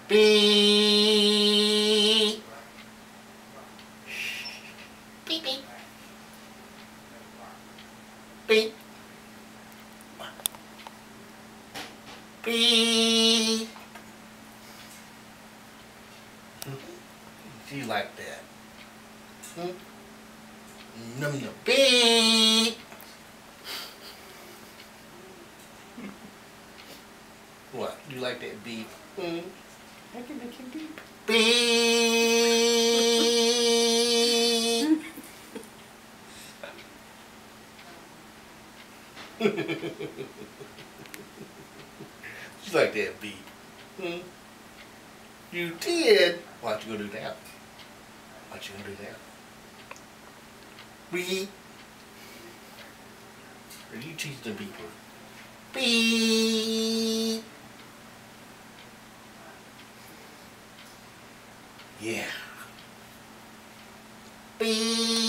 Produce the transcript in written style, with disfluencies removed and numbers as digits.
Beep. Beep beep. Beep. Beep. You like that? Hmm? Num num. Beep. What? You like that beep? Hmm? I can make him beep. Beep. You like that beep? Hmm? You did. Why you gonna do that? Why you gonna do that? Beep. Or you teach the beeper? Beep. Yeah. Beep.